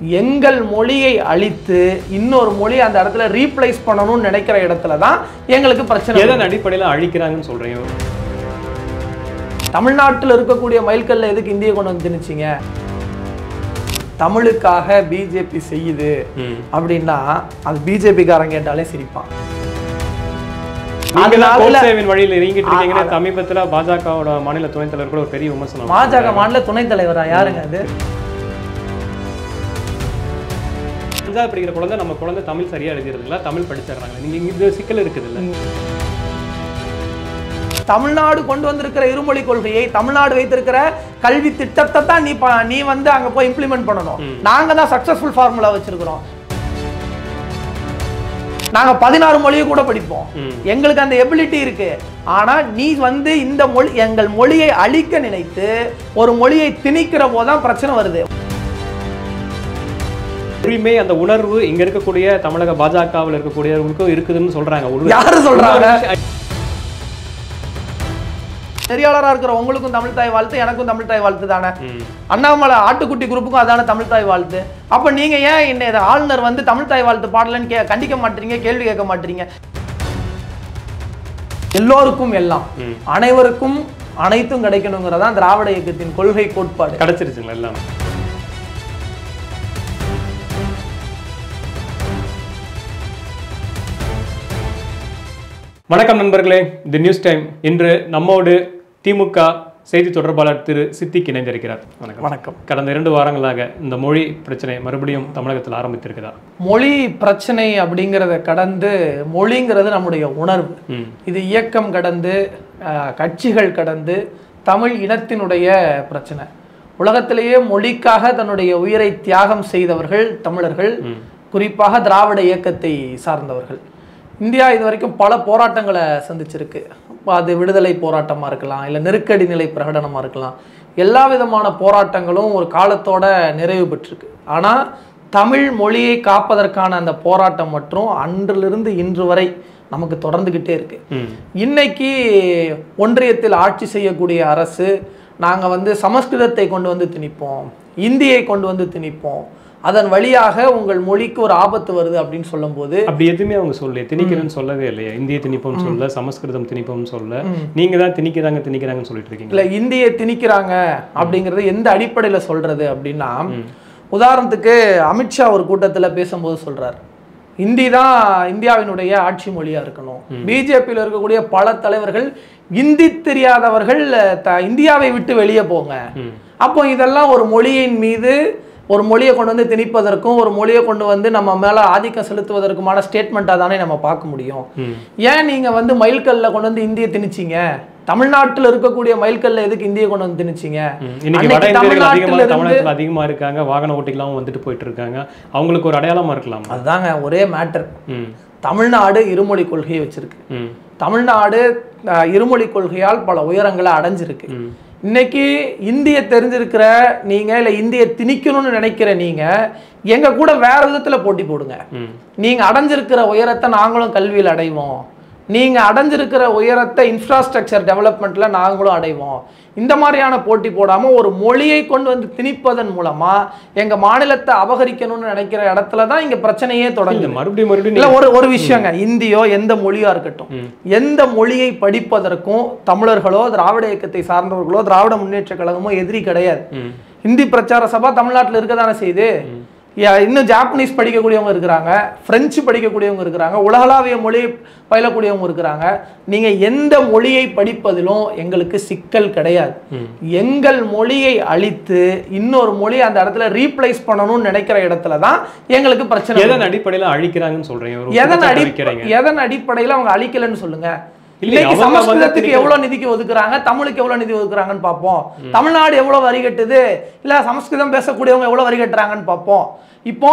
எங்கள் மொழியை அழித்து இன்னொரு மொழி அந்த இடத்துல ரீப்ளேஸ் பண்ணணும்னு நினைக்கிற இடத்துல தான் எங்களுக்கு பிரச்சனை. எதன் அடிப்படையில் அழிக்கிறாங்கன்னு சொல்றீங்க? தமிழ்நாட்டில் இருக்கக்கூடிய மைல்கல்ல எதுக்கு இந்திய கொண்டு வந்து திணிச்சிங்க? தமிழுக்காக பிஜேபி செய்யுது அப்படின்னா அது பிஜேபி காரங்க கேட்டாலே சிரிப்பான். வழியில் இறங்கிட்டு இருக்கீங்கன்னா சமீபத்தில் பாஜகவோட மாநில துணைத் தலைவர் கூட ஒரு பெரிய விமர்சனம். பாஜக மாநில துணைத் தலைவரா யாருங்க அது? படிக்கிற குழந்தை நம்ம குழந்தை தமிழ் சரியா எழுதிருங்களா, தமிழ் படிச்சிடறாங்க. நீங்க இந்த சிக்கல் இருக்குது இல்ல? தமிழ்நாடு கொண்டு வந்திருக்கிற இருமொழி கொள்கையை, தமிழ்நாடு வைத்திருக்கிற கல்வி திட்டத்தை தான் நீ வந்து அங்க போய் இம்ப்ளிமெண்ட் பண்ணணும். நாங்க தான் சக்சஸ்ஃபுல் ஃபார்முலா வச்சிருக்கிறோம். நாங்க 16 மொழியை கூட படிப்போம். எங்களுக்கு அந்த எபிலிட்டி இருக்கு. ஆனா நீ வந்து இந்த மொழி எங்கள் மொழியை அழிக்க நினைத்து ஒரு மொழியை திணிக்கிற போதுதான் பிரச்சனை வருது. உரிமை அந்த உணர்வு இங்க இருக்கக்கூடிய தமிழக பாஜகவில் இருக்கக்கூடியவங்களுக்கும் இருக்குதுன்னு சொல்றாங்க. யாரு சொல்றாங்க? நெறியாளராக இருக்கிற உங்களுக்கும் தமிழ் தாய் வாழ்த்து, எனக்கும் தமிழ் தாய் வாழ்த்து தானே. அண்ணாமலை ஆட்டுக்குட்டி குரூப்புக்கும் அதான தமிழ் தாய் வாழ்த்து. அப்ப நீங்க ஏன் என்ன ஆளுநர் வந்து தமிழ் தாய் வாழ்த்து பாடலன்னு கண்டிக்க மாட்டீங்க, கேள்வி கேட்க மாட்டீங்க? எல்லோருக்கும் எல்லாம், அனைவருக்கும் அனைத்தும் கிடைக்கணுங்கிறதான் திராவிட இயக்கத்தின் கொள்கை கோட்பாடு. கிடைச்சிருச்சுங்களா எல்லாம்? வணக்கம் நண்பர்களே, தி நியூஸ் டைம். இன்று நம்மோடு திமுக செய்தி தொடர்பாளர் திரு சித்திக் இணைந்திருக்கிறார். வணக்கம். வணக்கம். கடந்த 2 வாரங்களாக இந்த மொழி பிரச்சனை மறுபடியும் தமிழகத்தில் ஆரம்பித்திருக்குதா? மொழி பிரச்சனை அப்படிங்கிறத கடந்து மொழிங்கிறது நம்முடைய உணர்வு. இது இயக்கம் கடந்து, கட்சிகள் கடந்து, தமிழ் இனத்தினுடைய பிரச்சனை. உலகத்திலேயே மொழிக்காக தன்னுடைய உயிரை தியாகம் செய்தவர்கள் தமிழர்கள், குறிப்பாக திராவிட இயக்கத்தை சார்ந்தவர்கள். இந்தியா இது வரைக்கும் பல போராட்டங்களை சந்திச்சிருக்கு. அது விடுதலை போராட்டமாக இருக்கலாம், இல்லை நெருக்கடி நிலை பிரகடனமாக இருக்கலாம். எல்லா விதமான போராட்டங்களும் ஒரு காலத்தோட நிறைவு பெற்றிருக்கு. ஆனால் தமிழ் மொழியை காப்பதற்கான அந்த போராட்டம் மற்றும் அன்றிலிருந்து இன்று வரை நமக்கு தொடர்ந்துக்கிட்டே இருக்கு. இன்னைக்கு ஒன்றியத்தில் ஆட்சி செய்யக்கூடிய அரசு நாங்கள் வந்து சமஸ்கிருதத்தை கொண்டு வந்து திணிப்போம், இந்தியை கொண்டு வந்து திணிப்போம், அதன் வழியாக உங்கள் மொழிக்கு ஒரு ஆபத்து வருது அப்படின்னு சொல்லும் போது, அப்படி எதுவுமே அவங்க சொல்ல திணிக்கிறேன்னு சொல்லவே இல்லையா? இந்திய திணிப்போம் சொல்ல, சமஸ்கிருதம் திணிப்போம் சொல்ல, நீங்க தான் திணிக்கிறாங்கன்னு சொல்லிட்டு இருக்கீங்க. இல்ல, இந்தியை திணிக்கிறாங்க அப்படிங்கிறது எந்த அடிப்படையில சொல்றது அப்படின்னா, உதாரணத்துக்கு அமித்ஷா ஒரு கூட்டத்துல பேசும்போது சொல்றாரு, இந்தி தான் இந்தியாவினுடைய ஆட்சி மொழியா இருக்கணும். பிஜேபியில் இருக்கக்கூடிய பல தலைவர்கள் இந்தி தெரியாதவர்கள் இந்தியாவை விட்டு வெளியே போங்க. அப்போ இதெல்லாம் ஒரு மொழியின் மீது, ஒரு மொழியை கொண்டு வந்து திணிப்பதற்கும் ஒரு மொழியை கொண்டு வந்து நம்ம மேல ஆதிக்கம் செலுத்துவதற்குமான ஸ்டேட்மெண்ட்டாக தானே நம்ம பார்க்க முடியும். ஏன் நீங்க வந்து மைல்கல்ல கொண்டு வந்து இந்தியை திணிச்சிங்க? தமிழ்நாட்டில் இருக்கக்கூடிய மைல்கல்ல எதுக்கு இந்தியை கொண்டு வந்து திணிச்சிங்க? தமிழ்நாட்டில் அதிகமா இருக்காங்க, வாகன ஓட்டிகளாவும் வந்துட்டு போயிட்டு இருக்காங்க, அவங்களுக்கு ஒரு அடையாளமா இருக்கலாம். அதுதாங்க ஒரே மேட்டர். தமிழ்நாடு இருமொழி கொள்கையை வச்சிருக்கு. தமிழ்நாடு இருமொழி கொள்கையால் பல உயரங்களை அடைஞ்சிருக்கு. இன்னைக்கு இந்திய தெரிஞ்சிருக்கிற நீங்க, இல்ல இந்திய திணிக்கணும்னு நினைக்கிற நீங்க எங்க கூட வேற விதத்துல போட்டி போடுங்க. நீங்க அடைஞ்சிருக்கிற உயரத்தை நாங்களும் கல்வியில் அடைவோம், நீங்க அடைஞ்சிருக்கிற உயரத்தை இன்ஃப்ராஸ்ட்ரக்சர் டெவலப்மெண்ட்ல நாங்களும் அடைவோம். இந்த மாதிரியான போட்டி போடாம ஒரு மொழியை கொண்டு வந்து திணிப்பதன் மூலமா எங்க மாநிலத்தை அபகரிக்கணும்னு நினைக்கிற இடத்துல தான் இங்க பிரச்சனையே தொடங்குது. மறுபடியும் ஒரு விஷயங்க, இந்தியோ எந்த மொழியா இருக்கட்டும், எந்த மொழியை படிப்பதற்கும் தமிழர்களோ திராவிட இயக்கத்தை சார்ந்தவர்களோ திராவிட முன்னேற்ற கழகமோ எதிரி கிடையாது. இந்தி பிரச்சார சபா தமிழ்நாட்டில் இருக்கதானே செய்யுது. இன்னும் ஜாப்பனீஸ் படிக்கக்கூடியவங்க இருக்கிறாங்க, பிரெஞ்சு படிக்கக்கூடியவங்க இருக்கிறாங்க, உலகளாவிய மொழி பயிலக்கூடியவங்க இருக்கிறாங்க. நீங்க எந்த மொழியை படிப்பதிலும் எங்களுக்கு சிக்கல் கிடையாது. எங்கள் மொழியை அழித்து இன்னொரு மொழி அந்த இடத்துல ரீப்ளேஸ் பண்ணணும்னு நினைக்கிற இடத்துல தான் எங்களுக்கு பிரச்சனை. எதன் அடிப்படையில் அழிக்கிறாங்கன்னு சொல்றீங்க? எதன் அடிப்படையில் அவங்க அழிக்கலன்னு சொல்லுங்க. சமஸ்கிருதத்துக்கு எவ்வளவு நிதிக்கு ஒதுக்குறாங்க, தமிழுக்கு எவ்வளவு நிதி ஒதுக்குறாங்கன்னு பார்ப்போம். தமிழ்நாடு எவ்வளவு வரி கட்டுது, இல்ல சமஸ்கிருதம் பேசக்கூடியவங்க எவ்வளவு வரி கட்டுறாங்கன்னு பார்ப்போம். இப்போ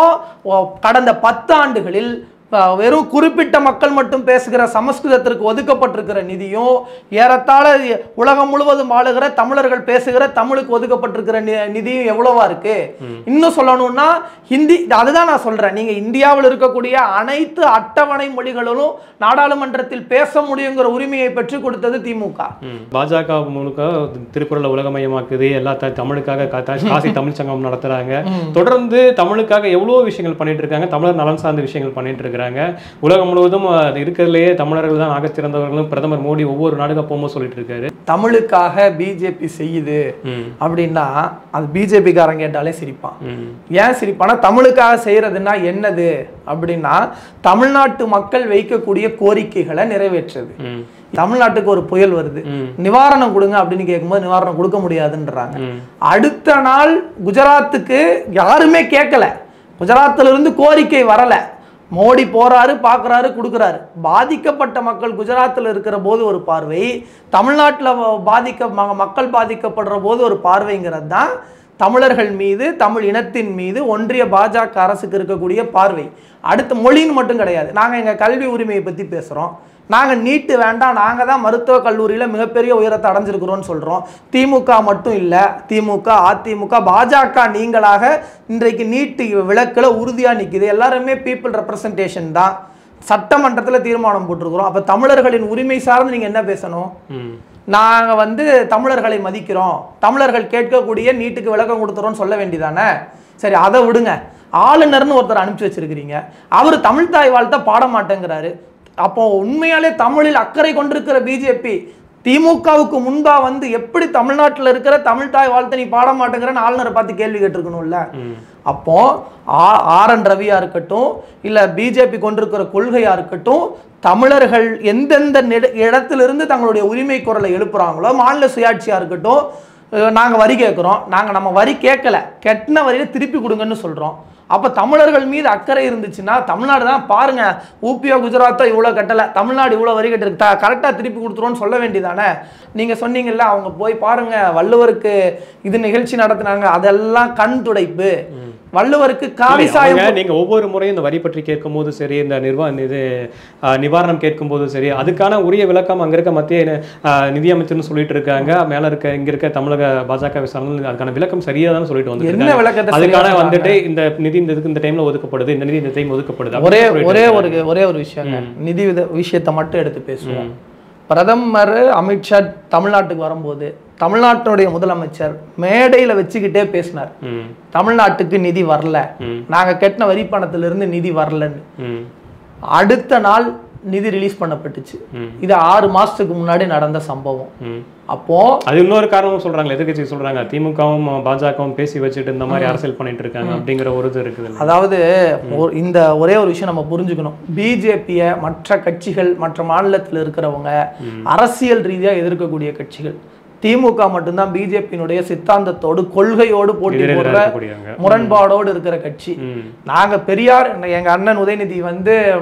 கடந்த 10 ஆண்டுகளில் வெறும் குறிப்பிட்ட மக்கள் மட்டும் பேசுகிற சமஸ்கிருதத்திற்கு ஒதுக்கப்பட்டிருக்கிற நிதியும், ஏறத்தாழ உலகம் முழுவதும் ஆளுகிற தமிழர்கள் பேசுகிற தமிழுக்கு ஒதுக்கப்பட்டிருக்கிற நிதியும் எவ்வளவா இருக்கு. இன்னும் சொல்லணும்னா ஹிந்தி, அதுதான் நான் சொல்றேன். நீங்க இந்தியாவில் இருக்கக்கூடிய அனைத்து அட்டவணை மொழிகளிலும் நாடாளுமன்றத்தில் பேச முடியுங்கிற உரிமையை பெற்றுக் கொடுத்தது திமுக. பாஜக முழுக்க திருக்குறளை உலகமயமாக்குது, எல்லா தமிழுக்காக காசி தமிழ் சங்கம் நடத்துறாங்க, தொடர்ந்து தமிழுக்காக எவ்வளவோ விஷயங்கள் பண்ணிட்டு இருக்காங்க, தமிழர் நலன் சார்ந்த விஷயங்கள் பண்ணிட்டு இருக்காங்க. உலகம் முழுவதும் இருக்கிறதுலேயே தமிழர்கள் தான் ஆக சிறந்தவர்களும் பிரதமர் மோடி ஒவ்வொரு நாடுக போகும்போது சொல்லிட்டு இருக்காரு. தமிழுக்காக பிஜேபி செய்யுது அப்படின்னா அது பிஜேபி காரன் கேட்டாலே சிரிப்பான். ஏன் சிரிப்பானா, தமிழுக்காக செய்யறதுன்னா என்னது அப்படின்னா தமிழ்நாட்டு மக்கள் வைக்கக்கூடிய கோரிக்கைகளை நிறைவேற்றுறது. தமிழ்நாட்டுக்கு ஒரு புயல் வருது, நிவாரணம் கொடுங்க அப்படின்னு கேட்கும்போது நிவாரணம் கொடுக்க முடியாதுன்றாங்க. அடுத்த நாள் குஜராத்துக்கு யாருமே கேட்கல, குஜராத்ல இருந்து கோரிக்கை வரல, மோடி போறாரு, பார்க்குறாரு, கொடுக்குறாரு. பாதிக்கப்பட்ட மக்கள் குஜராத்தில் இருக்கிற போது ஒரு பார்வை, தமிழ்நாட்டில் மக்கள் பாதிக்கப்படுற போது ஒரு பார்வைங்கிறது தான் தமிழர்கள் மீது, தமிழ் இனத்தின் மீது ஒன்றிய பாஜக அரசுக்கு இருக்கக்கூடிய பார்வை. அடுத்த மொழின்னு மட்டும் கிடையாது. நாங்கள் எங்கள் கல்வி உரிமையை பற்றி பேசுகிறோம், நாங்கள் நீட்டு வேண்டாம், நாங்கள் தான் மருத்துவக் கல்லூரியில் மிகப்பெரிய உயரத்தை அடைஞ்சிருக்கிறோன்னு சொல்கிறோம். திமுக மட்டும் இல்லை, திமுக, அதிமுக, பாஜக நீங்களாக இன்றைக்கு நீட்டு விளக்கில் உறுதியாக நிற்குது. எல்லாருமே பீப்புள் ரெப்ரசன்டேஷன் தான், சட்டமன்றத்தில் தீர்மானம் போட்டிருக்கிறோம். அப்போ தமிழர்களின் உரிமை சார்ந்து நீங்கள் என்ன பேசணும்? நாங்கள் தமிழர்களை மதிக்கிறோம், தமிழர்கள் கேட்கக்கூடிய நீட்டுக்கு விளக்கம் கொடுத்துறோன்னு சொல்ல வேண்டியதானே? சரி, அதை விடுங்க. ஆளுநர்னு ஒருத்தர் அனுப்பிச்சு வச்சிருக்கிறீங்க, அவர் தமிழ் தாய் வாழ்த்த பாட மாட்டேங்கிறாரு. அப்போ உண்மையாலே தமிழில் அக்கறை கொண்டிருக்கிற பிஜேபி திமுகவுக்கு முன்பா எப்படி தமிழ்நாட்டில் இருக்கிற தமிழ் தாய் வாழ்த்து நீ பாட மாட்டேங்கிறன்னு ஆளுநரை பார்த்து கேள்வி கேட்டிருக்கணும்ல. அப்போ ஆர்.என். ரவியா இருக்கட்டும், இல்ல பிஜேபி கொண்டிருக்கிற கொள்கையா இருக்கட்டும், தமிழர்கள் எந்தெந்த இடத்திலிருந்து தங்களுடைய உரிமை குரலை எழுப்புறாங்களோ, மாநில சுயாட்சியா இருக்கட்டும், நாங்க வரி கேட்கிறோம், நம்ம வரி கேட்கல, கெட்டின வரியில திருப்பி கொடுங்கன்னு சொல்றோம். அப்போ தமிழர்கள் மீது அக்கறை இருந்துச்சுன்னா தமிழ்நாடு தான் பாருங்க, ஊபியோ குஜராத்தோ இவ்வளோ கட்டலை, தமிழ்நாடு இவ்வளோ வரி கட்டிருக்கு, கரெக்டாக திருப்பி கொடுத்துருவோன்னு சொல்ல வேண்டியதானே? நீங்கள் சொன்னீங்கல்ல, அவங்க போய் பாருங்க வள்ளுவருக்கு இது நிகழ்ச்சி நடத்தினாங்க, அதெல்லாம் கண் துடைப்பு. வள்ளுவருக்கு காவி சாயம். நீங்க ஒவ்வொரு முறையும் இந்த வரி பற்றி கேட்கும் போது சரி, இந்த நிவாரணம் கேட்கும் போது சரி, அதுக்கான உரிய விளக்கம் அங்க இருக்க மத்திய நிதியமைச்சர்னு சொல்லிட்டு இருக்காங்க, மேல இருக்க இங்க இருக்க தமிழக பாஜக விசாரணை அதுக்கான விளக்கம் சரியா தான் சொல்லிட்டு வந்து என்ன விளக்கத்தை அதுக்கான இந்த நிதி இந்த டைம்ல ஒதுக்கப்படுது, இந்த நிதி இந்த டைம் ஒதுக்கப்படுது. ஒரே ஒரு விஷயம், நிதி விஷயத்தை மட்டும் எடுத்து பேசுவோம். பிரதமர் அமித்ஷா தமிழ்நாட்டுக்கு வரும்போது தமிழ்நாட்டினுடைய முதலமைச்சர் மேடையில வச்சுக்கிட்டே பேசினார், தமிழ்நாட்டுக்கு நிதி வரல, நாங்க கட்டின வரி பணத்திலிருந்து நிதி வரலன்னு. அடுத்த நாள் நிதி ரிலீஸ் பண்ணப்பட்டுச்சு. இது 6 மாசத்துக்கு முன்னாடி நடந்த சம்பவம். அப்போ அது இன்னொரு காரணமும் சொல்றாங்க, எதிர்கட்சி சொல்றாங்க திமுகவும் பாஜகவும் பேசி வச்சுட்டு இந்த மாதிரி அரசியல் பண்ணிட்டு இருக்காங்க அப்படிங்கிற ஒரு இது இருக்குது. அதாவது இந்த ஒரே ஒரு விஷயம் நம்ம புரிஞ்சுக்கணும், பிஜேபியை மற்ற கட்சிகள், மற்ற மாநிலத்தில் இருக்கிறவங்க அரசியல் ரீதியா எதிர்க்கக்கூடிய கட்சிகள். திமுக மட்டும்தான் பிஜேபியினுடைய சித்தாந்தத்தோடு, கொள்கையோடு போட்டி போடுற, முரண்பாடோடு இருக்கிற கட்சி. நாங்க பெரியார், எங்க அண்ணன் உதயநிதி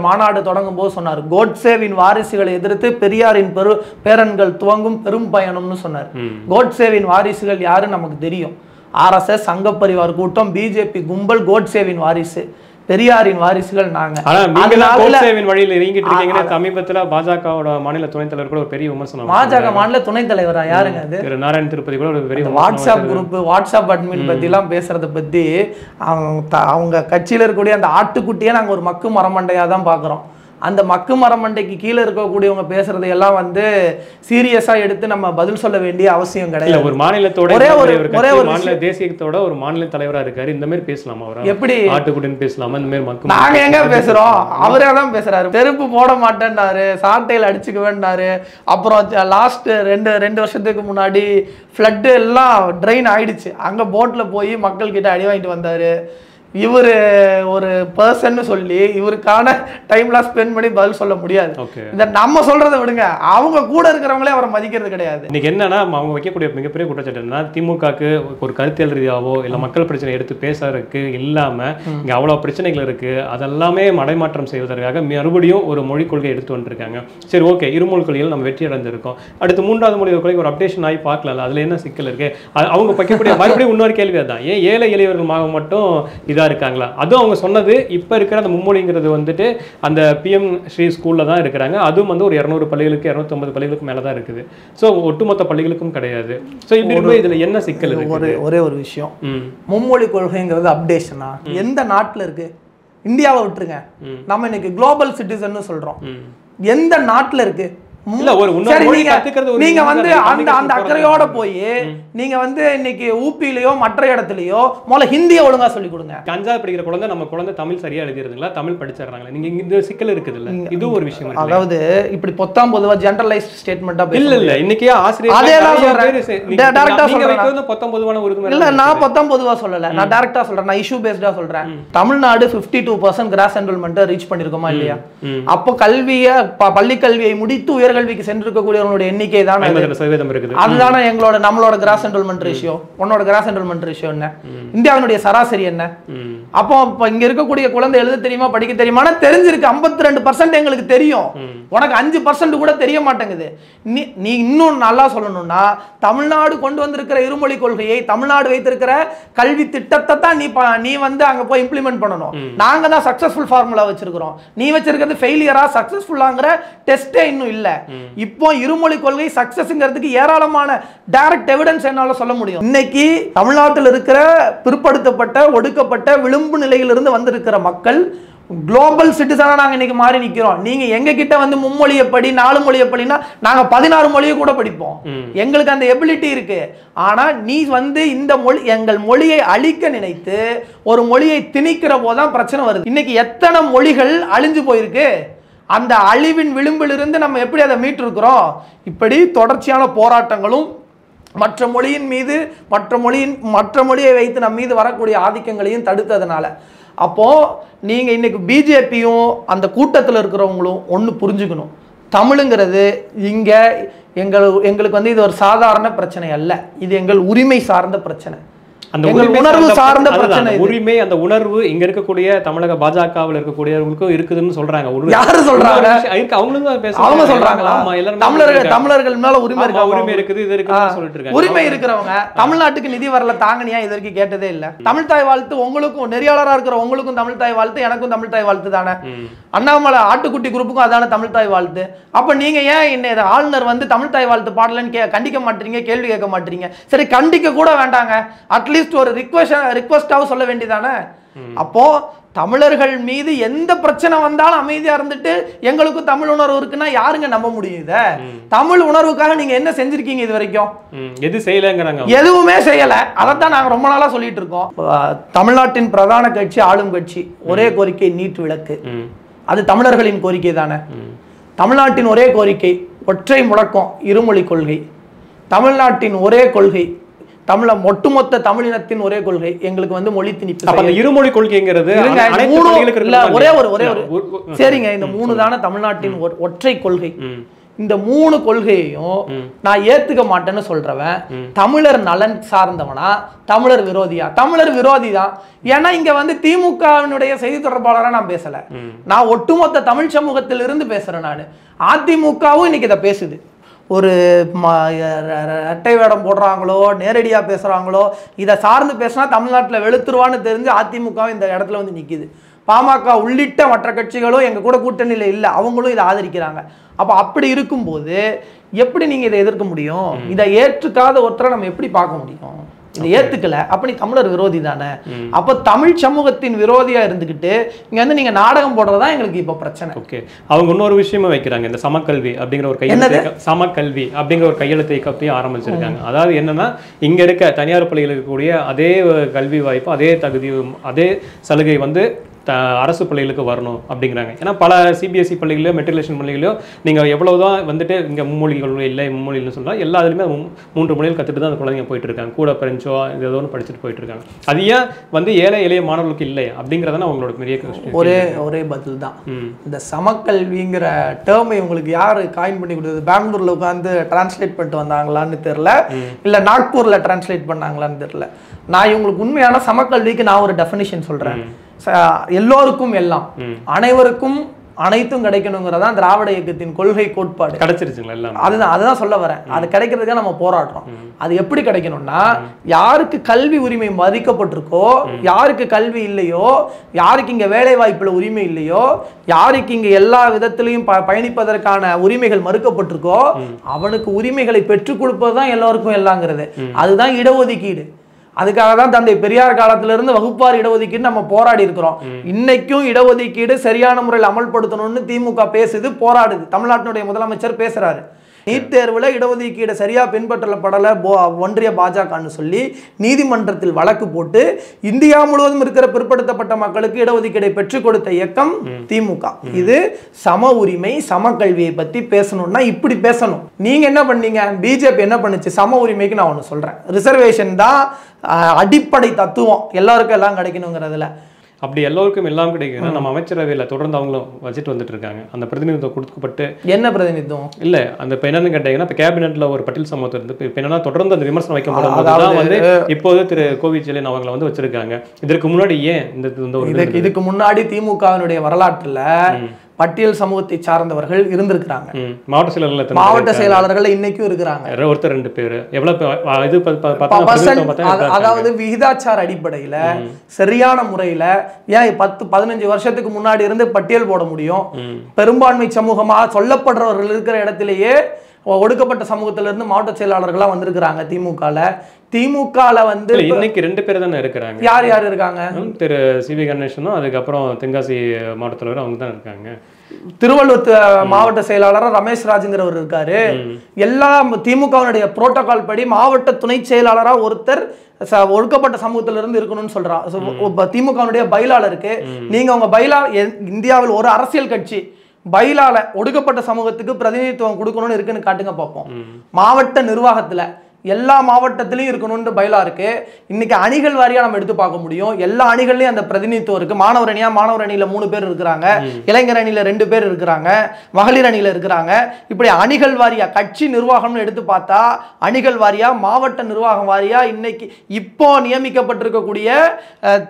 மாநாடு தொடங்கும் போது சொன்னார், கோட்சேவின் வாரிசுகளை எதிர்த்து பெரியாரின் பேரன்கள் துவங்கும் பெரும் பயணம்னு சொன்னார். கோட்சேவின் வாரிசுகள் யாருன்னு நமக்கு தெரியும், RSS, சங்க பரிவார் கூட்டம், பிஜேபி கும்பல், கோட்சேவின் வாரிசு. பெரியாரின் வாரிசுகள் நாங்க. வழியில் இறங்கிட்டு இருக்கீங்க. சமீபத்துல பாஜகவோட மாநில துணைத் தலைவர் கூட ஒரு பெரிய விமர்சனம். பாஜக மாநில துணைத் தலைவரா யாருங்க அது? நாராயண திருப்பதி கூட ஒரு பெரிய வாட்ஸ்அப் குரூப், வாட்ஸ்அப் அட்மின் பத்தி எல்லாம் பேசுறத பத்தி அவங்க கட்சியில இருக்கக்கூடிய அந்த ஆட்டுக்குட்டியே நாங்க ஒரு மக்கு மரமண்டையா தான் பாக்குறோம். அந்த மக்கு மரமண்டைக்கு கீழே இருக்கக்கூடியவங்க பேசுறதையெல்லாம் சீரியஸா எடுத்து நம்ம பதில் சொல்ல வேண்டிய அவசியம் கிடையாது. ஒரு மாநிலத்தோட மாநில தேசியத்தோட ஒரு மாநில தலைவரா இருக்காரு, இந்த மாதிரி பேசலாமா? அவர் எப்படி ஆட்டுக்குட்டின்னு பேசலாமா? இந்த மாதிரி மக்கள் நாங்க எங்க பேசுறோம், அவரே தான் பேசுறாரு. செருப்பு போட மாட்டேன்னாரு, சாட்டையில் அடிச்சுக்குவேன்னாரு. அப்புறம் லாஸ்ட் ரெண்டு வருஷத்துக்கு முன்னாடி ஃப்ளட்டு எல்லாம் ட்ரெயின் ஆயிடுச்சு, அங்க போட்ல போய் மக்கள் கிட்ட அடி வாங்கிட்டு வந்தாரு. இவர் ஒரு பர்சன் சொல்லி இவருக்கான டைம்லாம் ஸ்பெண்ட் பண்ணி பதில் சொல்ல முடியாது. இந்த நம்ம சொல்றதை விடுங்க, அவங்க கூட இருக்கிறவங்களே அவரை மதிக்கிறது கிடையாது. இன்னைக்கு என்னன்னா அவங்க வைக்கக்கூடிய மிகப்பெரிய குற்றச்சாட்டு என்ன, திமுகக்கு ஒரு கருத்தியல் ரீதியாவோ இல்லை மக்கள் பிரச்சனை எடுத்து பேசுறதுக்கு இல்லாம இங்க அவ்வளவு பிரச்சனைகள் இருக்கு, அதெல்லாமே மடைமாற்றம் செய்வதற்காக மறுபடியும் ஒரு மொழிக் கொள்கை எடுத்து வந்துருக்காங்க. சரி, ஓகே, இருமொழி கொள்கையில் நம்ம வெற்றி அடைஞ்சிருக்கோம். அடுத்து 3வது மொழி கொள்கை ஒரு அப்டேஷன் ஆகி பார்க்கலாம், அதுல என்ன சிக்கல் இருக்கு? அவங்க வைக்கக்கூடிய மறுபடியும் இன்னொரு கேள்வி தான், ஏன் ஏழை எளியவர்கள் மட்டும் இருக்காங்களா? அதுவும் அவங்க சொன்ன சொன்னது இப்போ இருக்கிற அந்த மும்மொழிங்கிறது வந்துட்டு அந்த பிஎம் ஸ்ரீ ஸ்கூல்ல தான் இருக்கிறாங்க. அதுவும் வந்து ஒரு 200 பள்ளிகளுக்கு 250 பள்ளிகளுக்கு மேலே தான் இருக்குது. ஸோ ஒட்டுமொத்த பள்ளிகளுக்கும் கிடையாது. ஸோ இப்படி இருக்கும்போது இதில் என்ன சிக்கல் இருக்கு? ஒரே ஒரு விஷயம், மும்மொழி கொள்கைங்கிறது அப்டேஷனா எந்த நாட்டில் இருக்கு? இந்தியாவை விட்டுருங்க, நம்ம இன்னைக்கு குளோபல் சிட்டிசன் சொல்றோம். எந்த நாட்டில் இருக்கு? நீங்க வந்து அந்த அக்கறையோட போய் நீங்க வந்து இன்னைக்கு ஊபிலயோ மற்ற இடத்துலயோ முதல்ல ஹிந்தியை ஒழுங்கா சொல்லி கொடுங்க. கஞ்சா படிக்கிற குழந்தை நம்ம குழந்தை தமிழ் சரியா எழுதிருதுங்களா, தமிழ் படிச்சிடறாங்களா? நீங்க இந்த சிக்கல் இருக்குது இல்ல, இது ஒரு விஷயம். அதாவது இப்படி பொத்தாம் பொதுவா ஜெனரலைஸ்ட் ஸ்டேட்மெண்டா இல்ல இன்னைக்கு ஆசிரியர் பொத்தாம் பொதுவான ஒரு இல்ல, நான் பொத்தாம் பொதுவா சொல்லல, நான் டைரக்டா சொல்றேன், நான் இஷ்யூ பேஸ்டா சொல்றேன். தமிழ்நாடு 52% கிராஸ் என்ரோல்மெண்ட் ரீச் பண்ணிருக்கோமா இல்லையா? அப்போ கல்வியை பள்ளி கல்வியை முடித்து உயர்கல்விக்கு சென்றிருக்கக்கூடியவங்களுடைய எண்ணிக்கை தான் அதுதானே எங்களோட நம்மளோட கிராஸ் என்ரோல்மெண்ட் ரேஷியோ. உன்னோட கிராஸ் என்ரோல்மெண்ட் ரேஷியோ என்ன? இந்தியாவினுடைய சராசரி என்ன? அப்போ இங்க இருக்கக்கூடிய குழந்தை எழுத தெரியுமா படிக்க தெரியுமா? தெரிஞ்சிருக்கு, 52% எங்களுக்கு தெரியும், உனக்கு 5% கூட தெரிய மாட்டேங்குது. நீ இன்னும் நல்லா சொல்லணும்னா தமிழ்நாடு கொண்டு வந்திருக்கிற இருமொழி கொள்கையை, தமிழ்நாடு வைத்திருக்கிற கல்வி திட்டத்தை தான் நீ வந்து அங்க போய் இம்ப்ளிமெண்ட் பண்ணணும். நாங்க தான் சக்சஸ்ஃபுல் ஃபார்முலா வச்சிருக்கிறோம், நீ வச்சிருக்கிறது ஃபெயிலியரா சக்சஸ்ஃபுல்லாங்கிற டெஸ்டே இன்னும் இல்ல. இப்போ இருமொழி கொள்கை சக்சஸ்ங்கிறதுக்கு ஏராளமான டைரக்ட் எவிடன்ஸ் என்னால சொல்ல முடியும். இன்னைக்கு தமிழ்நாட்டில் இருக்கிற பிற்படுத்தப்பட்ட ஒடுக்கப்பட்ட விளிம்பு நிலையிலிருந்து வந்திருக்கிற மக்கள் குளோபல் சிட்டிசனா நாங்க இன்னைக்கு மாறி நிக்கிறோம். நீங்க எங்க கிட்ட வந்து மும்மொழியை படி 4 மொழியை படினா நாங்க 16 மொழியை கூட படிப்போம், எங்களுக்கு அந்த எபிலிட்டி இருக்கு. ஆனா நீ வந்து இந்த மொழி எங்கள் மொழியை அழிக்க நினைத்து ஒரு மொழியை திணிக்கிற போதுதான் பிரச்சனை வருது. இன்னைக்கு எத்தனை மொழிகள் அழிஞ்சு போயிருக்கு, அந்த அழிவின் விளிம்பிலிருந்து நம்ம எப்படி அதை மீட்டிருக்கிறோம்? இப்படி தொடர்ச்சியான போராட்டங்களும் மற்ற மொழியின் மீது மற்ற மொழியை வைத்து நம் மீது வரக்கூடிய ஆதிக்கங்களையும் தடுத்ததுனால. அப்போ நீங்க இன்னைக்கு பிஜேபியும் அந்த கூட்டத்தில் இருக்கிறவங்களும் ஒன்று புரிஞ்சுக்கணும், தமிழுங்கிறது இங்க எங்களுக்கு வந்து இது ஒரு சாதாரண பிரச்சனை அல்ல, இது எங்கள் உரிமை சார்ந்த பிரச்சனை, அந்த உணர்வு சார்ந்த பிரச்சனை. உரிமை, அந்த உணர்வு இங்க இருக்கக்கூடிய தமிழக பாஜகவில் இருக்கக்கூடியவங்களுக்கும் இருக்குதுன்னு சொல்றாங்க. யாரு சொல்றாங்க? அவங்க சொல்றாங்களா? தமிழர்கள் மேல உரிமை இருக்குது, இது இருக்குன்னு சொல்லிட்டு இருக்காங்க. உரிமை இருக்கிறவங்க தமிழ்நாட்டுக்கு நிதி வரல தாங்கனியா இது வரைக்கும் கேட்டதே இல்ல. தமிழ் தாய் வாழ்த்து உங்களுக்கும், நெறியாளரா இருக்கிற உங்களுக்கும் தமிழ் தாய் வாழ்த்து, எனக்கும் தமிழ் தாய் வாழ்த்து தானே. அண்ணாமலை ஆட்டுக்குட்டி குரூப்புக்கும் அதான தமிழ் தாய் வாழ்த்து. அப்ப நீங்க ஏன் என்ன ஆளுநர் வந்து தமிழ் தாய் வாழ்த்து பாடலன்னு கண்டிக்க மாட்டீங்க, கேள்வி கேட்க மாட்டீங்க? சரி, கண்டிக்க கூட வேண்டாங்க, அட்லீஸ்ட் ஒரு ரிக்வெஸ்டாக சொல்ல வேண்டியதானே. அப்போ தமிழர்கள் மீது எந்த பிரச்சனை வந்தாலும் அமைதியா இருந்துட்டு எங்களுக்கும் தமிழ் உணர்வு இருக்குன்னா யாருங்க நம்ப முடியும்? இத தமிழ் உணர்வுக்காக நீங்க என்ன செஞ்சிருக்கீங்க இது வரைக்கும்? எது செய்யலங்கறாங்க, எதுவுமே செய்யல. அதைத்தான் நாங்க ரொம்ப நாளா சொல்லிட்டு இருக்கோம். தமிழ்நாட்டின் பிரதான கட்சி, ஆளும் கட்சி, ஒரே கோரிக்கை நீட் விலக்கு. அது தமிழர்களின் கோரிக்கை தானே. தமிழ்நாட்டின் ஒரே கோரிக்கை ஒற்றை முழக்கம் இருமொழி கொள்கை. தமிழ்நாட்டின் ஒரே கொள்கை, ஒட்டுமொத்த தமிழினத்தின் ஒரே கொள்கை எங்களுக்கு வந்து மொழி திணிப்பு. இருமொழி கொள்கைங்கிறது ஒரே சரிங்க, இந்த 3 தானே தமிழ்நாட்டின் ஒற்றை கொள்கை. இந்த 3 கொள்கையையும் நான் ஏத்துக்க மாட்டேன்னு சொல்றவன் தமிழர் நலன் சார்ந்தவனா, தமிழர் விரோதியா? தமிழர் விரோதி தான். ஏன்னா இங்க வந்து திமுகவினுடைய செய்தி தொடர்பாளராக நான் பேசல, நான் ஒட்டுமொத்த தமிழ் சமூகத்தில் இருந்து பேசுறேன். நான் அதிமுகவும் இன்னைக்கு இதை பேசுது. ஒரு இரட்டை வேடம் போடுறாங்களோ நேரடியாக பேசுகிறாங்களோ, இதை சார்ந்து பேசினா தமிழ்நாட்டில் வெளுத்துருவான்னு தெரிஞ்சு அதிமுக இந்த இடத்துல வந்து நிற்கிது. பாமக உள்ளிட்ட மற்ற கட்சிகளும் எங்கள் கூட கூட்டணியில் இல்லை, அவங்களும் இதை ஆதரிக்கிறாங்க. அப்போ அப்படி இருக்கும்போது எப்படி நீங்கள் இதை எதிர்க்க முடியும்? இதை ஏற்றுக்காத ஒருத்தரை நம்ம எப்படி பார்க்க முடியும்? இதை ஏத்துக்கல, அப்ப நீ தமிழர் விரோதி தானே. அப்ப தமிழ் சமூகத்தின் விரோதியா இருந்துகிட்டு இங்க வந்து நீங்க நாடகம் போடுறதா எங்களுக்கு இப்ப பிரச்சனை. ஓகே, அவங்க இன்னொரு விஷயமா வைக்கிறாங்க, இந்த சமக்கல்வி அப்படிங்கிற ஒரு சமக்கல்வி அப்படிங்கிற ஒரு கையெழுத்து இயக்கத்தையும் ஆரம்பிச்சிருக்காங்க. அதாவது என்னன்னா, இங்க இருக்க தனியார் பள்ளியில் இருக்கக்கூடிய அதே கல்வி வாய்ப்பு, அதே தகுதி, அதே சலுகை வந்து அரசு பள்ளிகளுக்கு வரணும் அப்படிங்கிறாங்க. ஏன்னா பல சிபிஎஸ்சி பள்ளிகளையோ மெட்ரிகுலேஷன் பள்ளிகளையோ நீங்கள் எவ்வளவுதான் வந்துட்டு இங்கே மும்மொழிகள் இல்லை மும்மொழின்னு சொல்கிறாங்க, எல்லா இதுலையுமே 3 மொழிகள் கற்றுட்டு தான் அந்த குழந்தைங்க போயிட்டு இருக்காங்க, கூட பிரெஞ்சோ ஏதோ ஒன்று படிச்சுட்டு போயிட்டு இருக்காங்க. அது ஏன் வந்து எளிய மாணவர்களுக்கு இல்லை அப்படிங்கிறதான அவங்களோட பெரிய ஒரே பதில் தான். இந்த சமக்கல்விங்கிற டேர்மை உங்களுக்கு யார் காயின் பண்ணி கொடுத்தது? பெங்களூர்ல உட்காந்து டிரான்ஸ்லேட் பண்ணிட்டு வந்தாங்களான்னு தெரியல, இல்லை நாக்பூர்ல டிரான்ஸ்லேட் பண்ணாங்களான்னு தெரியல. நான் இவங்களுக்கு உண்மையான சமக்கல்விக்கு நான் ஒரு டெஃபினிஷன் சொல்றேன். எல்லோருக்கும் எல்லாம், அனைவருக்கும் அனைத்தும் கிடைக்கணுங்கிறதான் திராவிட இயக்கத்தின் கொள்கை கோட்பாடு. கிடைச்சிருச்சுங்களா எல்லாம்? அதுதான் சொல்ல வரேன். அது கிடைக்கிறதுக்காக நம்ம போராடுறோம். அது எப்படி கிடைக்கணும்னா, யாருக்கு கல்வி உரிமை மதிக்கப்பட்டிருக்கோ, யாருக்கு கல்வி இல்லையோ, யாருக்கு இங்க வேலை வாய்ப்புல உரிமை இல்லையோ, யாருக்கு இங்க எல்லா விதத்திலையும் பயணிப்பதற்கான உரிமைகள் மறுக்கப்பட்டிருக்கோ, அவனுக்கு உரிமைகளை பெற்றுக் கொடுப்பதுதான் எல்லாருக்கும் எல்லாங்கிறது. அதுதான் இடஒதுக்கீடு. அதுக்காக தான் தந்தை பெரியார் காலத்திலிருந்து வகுப்பார் இடஒதுக்கீடு நம்ம போராடி இருக்கிறோம். இன்னைக்கும் இடஒதுக்கீடு சரியான முறையில் அமல்படுத்தணும்னு திமுக பேசுது, போராடுது. தமிழ்நாட்டினுடைய முதலமைச்சர் பேசுறாரு. நீட் தேர்வுல இடஒதுக்கீடு சரியா பின்பற்றப்படல ஒன்றிய பாஜகன்னு சொல்லி நீதிமன்றத்தில் வழக்கு போட்டு இந்தியா முழுவதும் இருக்கிற பிற்படுத்தப்பட்ட மக்களுக்கு இடஒதுக்கீடை பெற்றுக் கொடுத்த இயக்கம் திமுக. இது சம உரிமை சம கல்வியை பத்தி பேசணும்னா இப்படி பேசணும். நீங்க என்ன பண்ணீங்க? பிஜேபி என்ன பண்ணுச்சு? சம உரிமைக்கு நான் ஒண்ணு சொல்றேன், ரிசர்வேஷன் தான் அடிப்படை தத்துவம், எல்லாருக்கும் எல்லாம் கிடைக்கணுங்கிறதுல. அப்படி எல்லோருக்கும் எல்லாம் கிடைக்குன்னா நம்ம அமைச்சரவையில் தொடர்ந்து அவங்களும் வச்சுட்டு வந்துட்டு இருக்காங்க. அந்த பிரதிநிதித்துவம் கொடுக்கப்பட்டு என்ன பிரதிநிதித்துவம் இல்லை, அந்த இப்போ என்னன்னு கேட்டீங்கன்னா, இப்போ கேபினெட்ல ஒரு பட்டியல் சமூகத்தை இருந்து இப்போ என்னன்னா தொடர்ந்து அந்த விமர்சனம் வைக்கப்படும் போது தான் வந்து இப்போது திரு கோவிச்செழியன் அவங்களை வந்து வச்சிருக்காங்க. இதற்கு முன்னாடி ஏன் இதுக்கு முன்னாடி திமுகவினுடைய வரலாற்றுல பட்டியல் சமூகத்தை சார்ந்தவர்கள் இருந்திருக்கிறாங்க. மாவட்ட செயலாளர்கள் இன்னைக்கும் இருக்கிறாங்க. ஒருத்தர் 2 பேர் அதாவது விகிதாச்சார அடிப்படையில சரியான முறையில ஏன் 10-15 வருஷத்துக்கு முன்னாடி இருந்து பட்டியல் போட முடியும். பெரும்பான்மை சமூகமாக சொல்லப்படுறவர்கள் இருக்கிற இடத்திலேயே ஒடுக்கப்பட்ட சமூகத்திலிருந்து மாவட்ட செயலாளர்களா வந்திருக்கிறாங்க திமுகல வந்து இன்னைக்கு 2 பேர் தானே இருக்கிறாங்க. யார் யார் இருக்காங்க? திரு சிவி கணேசனும் அதுக்கப்புறம் தென்காசி மாவட்ட தலைவர் அவங்க தான் இருக்காங்க. திருவள்ளூர் மாவட்ட செயலாளர் ரமேஷ் ராஜுங்கிறவர் இருக்காரு. எல்லா திமுகவினுடைய புரோட்டோகால் படி மாவட்ட துணை செயலாளரா ஒருத்தர் ஒடுக்கப்பட்ட சமூகத்திலிருந்து இருக்கணும்னு சொல்றான் திமுகவினுடைய பைலால இருக்கு. நீங்க உங்க பைலா இந்தியாவில் ஒரு அரசியல் கட்சி பைலால ஒடுக்கப்பட்ட சமூகத்துக்கு பிரதிநிதித்துவம் கொடுக்கணும்னு இருக்குன்னு காட்டுங்க பார்ப்போம். மாவட்ட நிர்வாகத்துல எல்லா மாவட்டத்திலையும் இருக்கணும்னு பைலா இருக்கு. இன்னைக்கு அணிகள் வாரியா நம்ம எடுத்து பார்க்க முடியும். எல்லா அணிகள்லயும் அந்த பிரதிநிதித்துவம் இருக்கு. மாணவர் அணியில 3 பேர் இருக்கிறாங்க, இளைஞர் அணியில 2 பேர் இருக்கிறாங்க, மகளிர் அணியில இருக்கிறாங்க. இப்படி அணிகள் வாரியா கட்சி நிர்வாகம்னு எடுத்து பார்த்தா அணிகள் வாரியா மாவட்ட நிர்வாகம் வாரியா இன்னைக்கு இப்போ நியமிக்கப்பட்டிருக்கக்கூடிய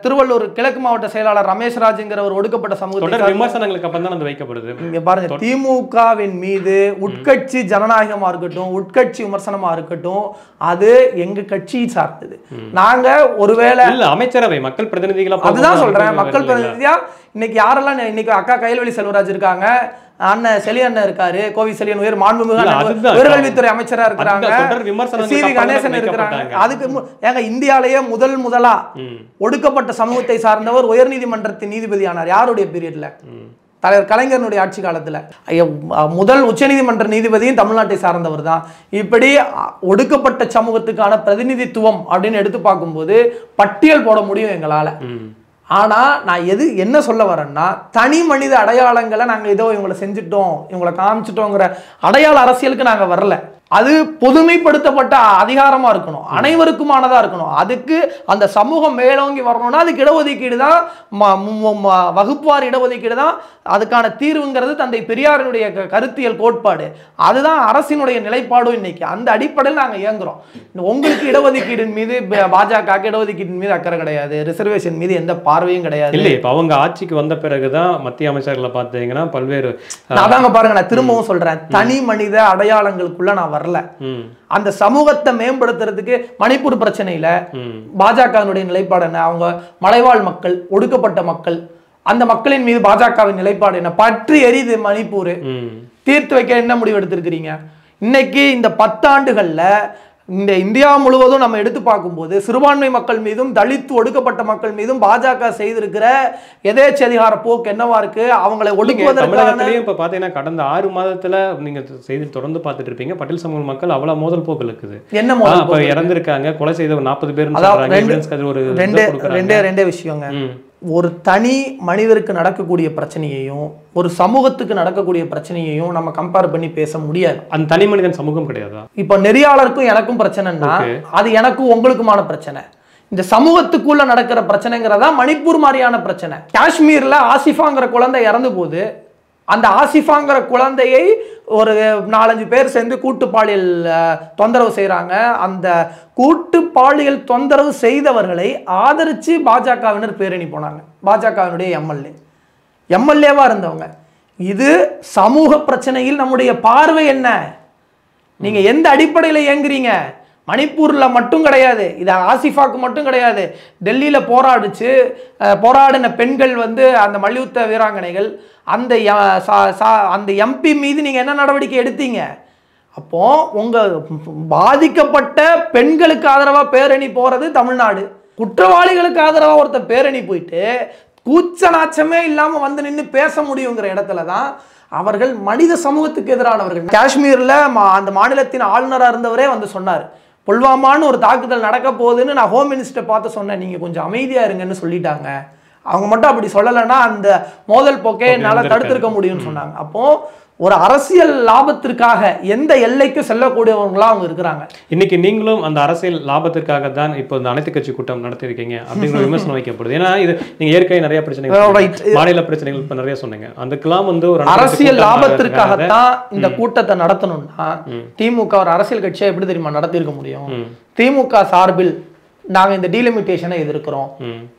திருவள்ளூர் கிழக்கு மாவட்ட செயலாளர் ரமேஷ் ராஜுங்கிற ஒரு ஒடுக்கப்பட்ட சமூகத்தை விமர்சனங்களுக்கு அப்புறம் தான் அது வைக்கப்படுது. இங்க பாருங்க, திமுகவின் மீது உட்கட்சி ஜனநாயகமா இருக்கட்டும், உட்கட்சி விமர்சனமா இருக்கட்டும், அது எங்க கட்சி சார்ந்தது. நாங்க ஒருவேளை அமைச்சரவை மக்கள் பிரதிநிதிகளா, அதுதான் சொல்றேன், மக்கள் பிரதிநிதியா இன்னைக்கு யாரெல்லாம் இன்னைக்கு அக்கா கைல்வெளி செல்வராஜ் இருக்காங்க, அண்ணன் செலியண்ணன் இருக்காரு, கோவி செலியன் உயர் மாண்புமிகு உயர்கல்வித்துறை அமைச்சரா இருக்கிறாங்க, சிவி கணேசன் இருக்கிறாங்க. அதுக்கு ஏங்க இந்தியாலேயே முதலா ஒடுக்கப்பட்ட சமூகத்தை சார்ந்தவர் உயர் நீதிமன்றத்தின் நீதிபதி ஆனார். யாருடைய பீரியட்ல? தலைவர் கலைஞருடைய ஆட்சி காலத்துல முதல் உச்சநீதிமன்ற நீதிபதியும் தமிழ்நாட்டை சார்ந்தவர் தான். இப்படி ஒடுக்கப்பட்ட சமூகத்துக்கான பிரதிநிதித்துவம் அப்படின்னு எடுத்து பார்க்கும்போது பட்டியல் போட முடியும் எங்களால. ஆனா நான் என்ன சொல்ல வரேன்னா, தனி மனித அடையாளங்களை நாங்க ஏதோ இவங்களை செஞ்சுட்டோம் இவங்களை காமிச்சிட்டோங்கிற அடையாள அரசியலுக்கு நாங்க வரல. அது பொதுமைப்படுத்தப்பட்ட அதிகாரமா இருக்கணும், அனைவருக்குமானதா இருக்கணும். அதுக்கு அந்த சமூகம் மேலோங்கி வரணும்னா அதுக்கு இடஒதுக்கீடு தான், வகுப்பார் இடஒதுக்கீடு தான் அதுக்கான தீர்வுங்கிறது தந்தை பெரியாரினுடைய கருத்தியல் கோட்பாடு. அதுதான் அரசினுடைய நிலைப்பாடும் இன்னைக்கு. அந்த அடிப்படையில் நாங்கள் இயங்குறோம். உங்களுக்கு இடஒதுக்கீடின் மீது பாஜக இடஒதுக்கீட்டின் மீது அக்கறை கிடையாது, ரிசர்வேஷன் மீது எந்த பார்வையும் கிடையாது. இல்லை, இப்போ அவங்க ஆட்சிக்கு வந்த பிறகுதான் மத்திய அமைச்சர்களை பார்த்தீங்கன்னா பல்வேறு அதாங்க பாருங்க, நான் திரும்பவும் சொல்றேன், தனி மனித அடையாளங்களுக்குள்ள நான் வரல. அந்த சமூகத்தை மேம்படுத்துறதுக்கு மணிப்பூர் பிரச்சனையில பாஜகவினுடைய நிலைப்பாடு என்ன? அவங்க மலைவாழ் மக்கள், ஒடுக்கப்பட்ட மக்கள், அந்த மக்களின் மீது பாஜகவின் நிலைப்பாடு என்ன? பற்றி எரியுது மணிப்பூர், தீர்த்து வைக்க என்ன முடிவு எடுத்திருக்கிறீங்க? இன்னைக்கு இந்த 10 ஆண்டுகள்ல இந்த இந்தியா முழுவதும் நம்ம எடுத்து பார்க்கும்போது சிறுபான்மை மக்கள் மீதும் தலித் ஒடுக்கப்பட்ட மக்கள் மீதும் பாஜக செய்திருக்கிற எதேச்சதிகார போக்கு என்னவா இருக்கு? அவங்களை ஒடுக்குவதற்கான இப்ப பாத்தீங்கன்னா கடந்த 6 மாதத்துல நீங்க செய்தி தொடர்ந்து பார்த்துட்டு இருப்பீங்க, பட்டியல் சமூக மக்கள் அவ்வளவு மோதல் போக்கு இருக்குது. என்ன மோதல்? இறந்திருக்காங்க, கொலை செய்த 40 பேர். ரெண்டே விஷயங்க. ஒரு தனி மனிதருக்கு நடக்கக்கூடிய பிரச்சனையையும் ஒரு சமூகத்துக்கு நடக்கக்கூடிய பிரச்சனையையும் நம்ம கம்பேர் பண்ணி பேச முடியாது. அந்த தனி மனிதன் சமூகம் கிடையாது. இப்ப நெறியாளருக்கும் எனக்கும் பிரச்சனைன்னா அது எனக்கும் உங்களுக்குமான பிரச்சனை. இந்த சமூகத்துக்குள்ள நடக்கிற பிரச்சனைங்கிறதா மணிப்பூர் மாதிரியான பிரச்சனை. காஷ்மீர்ல ஆசிஃபாங்கிற குழந்தை இறந்து போது அந்த ஆசிஃபாங்கிற குழந்தையை ஒரு 4-5 பேர் சேர்ந்து கூட்டு பாலியல் தொந்தரவு செய்கிறாங்க. அந்த கூட்டு பாலியல் தொந்தரவு செய்தவர்களை ஆதரித்து பாஜகவினர் பேரணி போனாங்க. பாஜகவினுடைய எம்எல்ஏவா இருந்தவங்க இது சமூக பிரச்சனையில் நம்முடைய பார்வை என்ன? நீங்க எந்த அடிப்படையில் இயங்குறீங்க? மணிப்பூர்ல மட்டும் கிடையாது, இது ஆசிஃபாக்கு மட்டும் கிடையாது. டெல்லியில போராடின பெண்கள் வந்து அந்த மல்யுத்த வீராங்கனைகள், அந்த எம்பி மீது நீங்க என்ன நடவடிக்கை எடுத்தீங்க? அப்போ உங்க பாதிக்கப்பட்ட பெண்களுக்கு ஆதரவா பேரணி போறது தமிழ்நாடு. குற்றவாளிகளுக்கு ஆதரவா ஒருத்த பேரணி போயிட்டு கூச்ச நாச்சமே இல்லாம வந்து நின்று பேச முடியுங்கிற இடத்துல தான் அவர்கள் மனித சமூகத்துக்கு எதிரானவர்கள். காஷ்மீர்ல அந்த மாநிலத்தின் ஆளுநராக இருந்தவரே வந்து சொன்னார், புல்வாமான்னு ஒரு தாக்குதல் நடக்க போகுதுன்னு நான் ஹோம் மினிஸ்டர் பார்த்து சொன்னேன், நீங்க கொஞ்சம் அமைதியா இருங்கன்னு சொல்லிட்டாங்க. அவங்க மட்டும் அப்படி சொல்லலைன்னா அந்த மோதல் போக்கே என்னால தடுத்திருக்க முடியும்னு சொன்னாங்க. அப்போ ஒரு அரசியல் லாபத்திற்காக எந்த எல்லைக்கும் செல்லக்கூடியவங்களா அவங்க இருக்கிறாங்க. இன்னைக்கு நீங்களும் அந்த அரசியல் லாபத்திற்காக தான் இப்போ இந்த அனைத்து கட்சி கூட்டம் நடத்திருக்கீங்க அப்படிங்கிற விமர்சனம் வைக்கப்படுது. ஏன்னா இது நீங்க ஏற்கனவே நிறைய பிரச்சனைகள், மாநில பிரச்சனைகள் இப்ப நிறைய சொன்னீங்க, அதுக்கெல்லாம் வந்து ஒரு அரசியல் லாபத்திற்காகத்தான் இந்த கூட்டத்தை நடத்தணும்னா திமுக ஒரு அரசியல் கட்சியா எப்படி தெரியுமா நடத்திருக்க முடியும்? திமுக சார்பில் நாங்க இந்த டீலிமிட்டேஷனை எதிர்க்கிறோம்,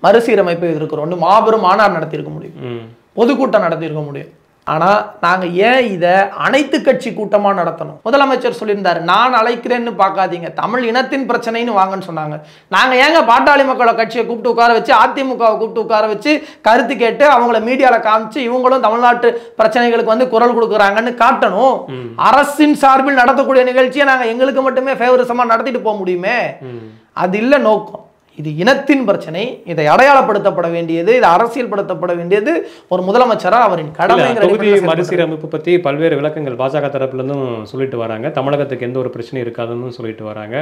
மறுசீரமைப்பை எதிர்க்கிறோம், மாபெரும் மாநாடு நடத்திருக்க முடியும், பொதுக்கூட்டம் நடத்திருக்க முடியும். ஆனா நாங்க ஏன் இத அனைத்து கட்சி கூட்டமா நடத்தணும்? முதலமைச்சர் சொல்லியிருந்தாரு, நான் அழைக்கிறேன்னு பார்க்காதீங்க, தமிழ் இனத்தின் பிரச்சனைன்னு வாங்கன்னு சொன்னாங்க. நாங்க ஏங்க பாட்டாளி மக்களோட கட்சியை கூப்பிட்டு உட்கார வச்சு, அதிமுகவை கூப்பிட்டு உட்கார வச்சு கருத்து கேட்டு அவங்கள மீடியால காமிச்சு இவங்களும் தமிழ்நாட்டு பிரச்சனைகளுக்கு வந்து குரல் கொடுக்குறாங்கன்னு காட்டணும்? அரசின் சார்பில் நடத்தக்கூடிய நிகழ்ச்சியை நாங்க எங்களுக்கு மட்டுமே ஃபேவரிசமா நடத்திட்டு போக முடியுமே? அது இல்ல நோக்கம். இது இனத்தின் பிரச்சனை, இதை அடையாளப்படுத்தப்பட வேண்டியது, இது அரசியல்படுத்தப்பட வேண்டியது ஒரு முதலமைச்சரா அவரின் கடமை. தொகுதி மறுசீரமைப்பு பற்றி பல்வேறு விளக்கங்கள் பாஜக தரப்புல இருந்தும் சொல்லிட்டு வராங்க. தமிழகத்துக்கு எந்த ஒரு பிரச்சனையும் இருக்காதுன்னு சொல்லிட்டு வராங்க.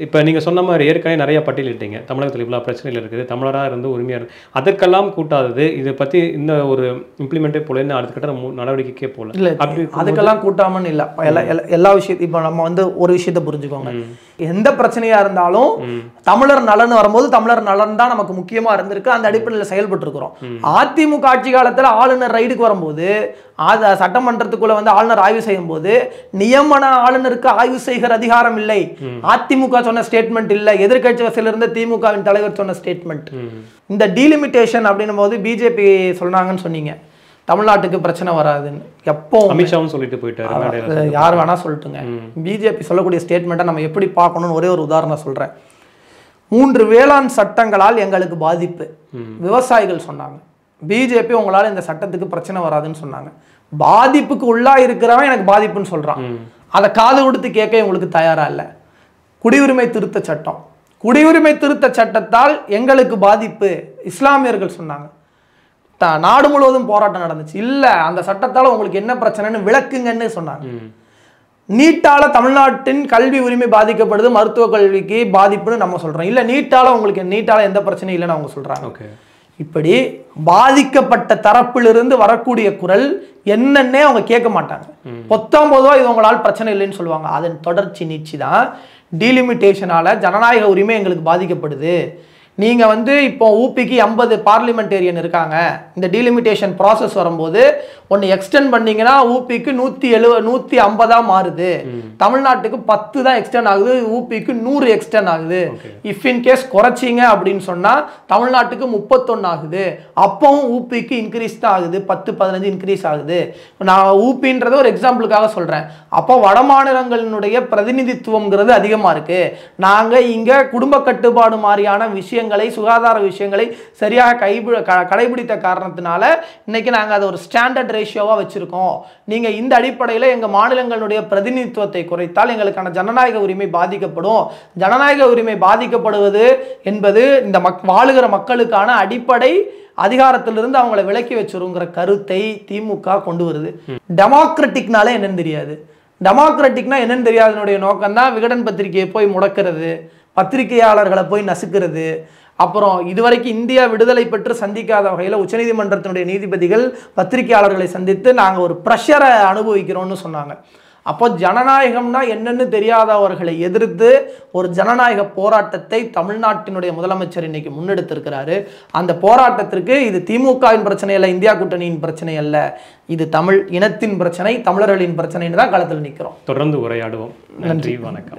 இப்போ நீங்க சொன்ன மாதிரி ஏற்கனவே நிறைய பட்டியலிட்டீங்க, தமிழகத்தில் இவ்வளவு பிரச்சனைகள் இருக்குது, தமிழராக இருந்து உரிமையா இருக்கு, அதற்கெல்லாம் கூட்டாதது இதை பத்தி இந்த ஒரு இம்ப்ளிமெண்டே போல அடுத்த கட்ட நடவடிக்கைக்கே போல இல்ல, அதுக்கெல்லாம் கூட்டாமன்னு இல்லை. எல்லா விஷயத்தையும் இப்போ நம்ம வந்து ஒரு விஷயத்தை புரிஞ்சுக்கோங்க, எந்த பிரச்சனையா இருந்தாலும் தமிழர் நலன் வரும்போது தமிழர் நலன் தான் நமக்கு முக்கியமா இருந்திருக்கு. அந்த அடிப்படையில் செயல்பட்டு இருக்கிறோம். அதிமுக ஆட்சி காலத்துல ஆளுநர் ரைடுக்கு வரும்போது, சட்டமன்றத்துக்குள்ள வந்து ஆளுநர் ஆய்வு செய்யும் போது நியமன ஆளுநருக்கு ஆய்வு செய்கிற அதிகாரம் இல்லை. அதிமுக சொன்ன ஸ்டேட்மெண்ட் இல்ல, எதிர்கட்சி வசையில இருந்த திமுகவின் தலைவர் சொன்ன ஸ்டேட்மெண்ட். இந்த டீலிமிட்டேஷன் அப்படின்னும் போது பிஜேபி சொன்னாங்கன்னு சொன்னீங்க, தமிழ்நாட்டுக்கு பிரச்சனை வராதுன்னு. எப்போ அமித்ஷாவும் சொல்லிட்டு போயிட்டாரு, யார் வேணா சொல்லட்டுங்க. பிஜேபி சொல்லக்கூடிய ஸ்டேட்மெண்ட்டை நம்ம எப்படி பார்க்கணும்னு ஒரே ஒரு உதாரணம் சொல்றேன். 3 வேளாண் சட்டங்களால் எங்களுக்கு பாதிப்பு விவசாயிகள் சொன்னாங்க. பிஜேபி உங்களால இந்த சட்டத்துக்கு பிரச்சனை வராதுன்னு சொன்னாங்க. பாதிப்புக்கு உள்ளா இருக்கிறவன் எனக்கு பாதிப்புன்னு சொல்றான். அதை காது கொடுத்து கேட்க உங்களுக்கு தயாரா இல்லை. குடியுரிமை திருத்த சட்டம், குடியுரிமை திருத்த சட்டத்தால் எங்களுக்கு பாதிப்பு இஸ்லாமியர்கள் சொன்னாங்க. நாடு முழுவதும் போராட்டம் நடந்துச்சு. இல்ல, அந்த சட்டத்தால உங்களுக்கு என்ன பிரச்சனைன்னு விளக்குங்கன்னு சொன்னாங்க. நீட்டால தமிழ்நாட்டின் கல்வி உரிமை பாதிக்கப்படுது, மருத்துவ கல்விக்கு பாதிப்புன்னு நம்ம சொல்றோம். இல்ல, நீட்டால எந்த பிரச்சனையும் இல்லைன்னு அவங்க சொல்றாங்க. இப்படி பாதிக்கப்பட்ட தரப்பிலிருந்து வரக்கூடிய குரல் என்னன்னே அவங்க கேட்க மாட்டாங்க. 19 இது உங்களால் பிரச்சனை இல்லைன்னு சொல்லுவாங்க. அதன் தொடர்ச்சி நீட்சி தான் டீலிமிட்டேஷனால ஜனநாயக உரிமை எங்களுக்கு பாதிக்கப்படுது. நீங்க வந்து இப்போ ஊபிக்கு 50 பார்லிமெண்டேரியன் இருக்காங்க. இந்த டீலிமிட்டேஷன் ப்ராசஸ் வரும்போது ஒன்று எக்ஸ்டெண்ட் பண்ணீங்கன்னா ஊபிக்கு 150 மாறுது. தமிழ்நாட்டுக்கு 10 தான் எக்ஸ்டெண்ட் ஆகுது, ஊபிக்கு 100 எக்ஸ்டெண்ட் ஆகுது. இஃப் இன் கேஸ் குறைச்சிங்க அப்படின்னு சொன்னா தமிழ்நாட்டுக்கு 31 ஆகுது. அப்பவும் ஊபிக்கு இன்க்ரீஸ் தான் ஆகுது, 10-15 இன்க்ரீஸ் ஆகுது. நான் ஊபின்றத ஒரு எக்ஸாம்பிளுக்காக சொல்றேன். அப்போ வட மாநிலங்களினுடைய பிரதிநிதித்துவம்ங்கிறது அதிகமா இருக்கு. நாங்க இங்க குடும்ப கட்டுப்பாடு மாதிரியான விஷயம் சுகாதார விஷயங்களை சரியாக கடைபிடித்த காரணத்தினால இன்னைக்கு நாங்க அதை ஒரு ஸ்டாண்டர்ட் ரேஷியோவா வச்சிருக்கோம். நீங்க இந்த அடிப்படையில் எங்க மாநிலங்களுடைய பிரதிநிதித்துவத்தை குறைத்தால் எங்களுக்கான ஜனநாயக உரிமை பாதிக்கப்படும். ஜனநாயக உரிமை பாதிக்கப்படுவது என்பது இந்த வாழுகிற மக்களுக்கான அடிப்படை அதிகாரத்திலிருந்து அவங்களை விலக்கி வச்சிருங்கிற கருத்தை திமுக கொண்டு வருது. டெமோக்ராட்டிக்னால என்னன்னு தெரியாது. டெமோக்ராட்டிக்னா என்னன்னு தெரியாதனுடைய நோக்கம் தான் விகடன் பத்திரிகையை போய் முடக்கிறது, பத்திரிகையாளர்களை போய் நசுக்கிறது. அப்புறம் இதுவரைக்கும் இந்தியா விடுதலை பெற்று சந்திக்காத வகையில் உச்சநீதிமன்றத்தினுடைய நீதிபதிகள் பத்திரிகையாளர்களை சந்தித்து நாங்கள் ஒரு ப்ரெஷரை அனுபவிக்கிறோம்னு சொன்னாங்க. அப்போ ஜனநாயகம்னா என்னன்னு தெரியாதவர்களை எதிர்த்து ஒரு ஜனநாயக போராட்டத்தை தமிழ்நாட்டினுடைய முதலமைச்சர் இன்னைக்கு முன்னெடுத்திருக்கிறாரு. அந்த போராட்டத்திற்கு இது திமுகவின் பிரச்சனை அல்ல, இந்தியா கூட்டணியின் பிரச்சனை அல்ல, இது தமிழ் இனத்தின் பிரச்சனை, தமிழர்களின் பிரச்சனைன்னு தான் களத்தில் நிற்கிறோம். தொடர்ந்து உரையாடுவோம். நன்றி, வணக்கம்.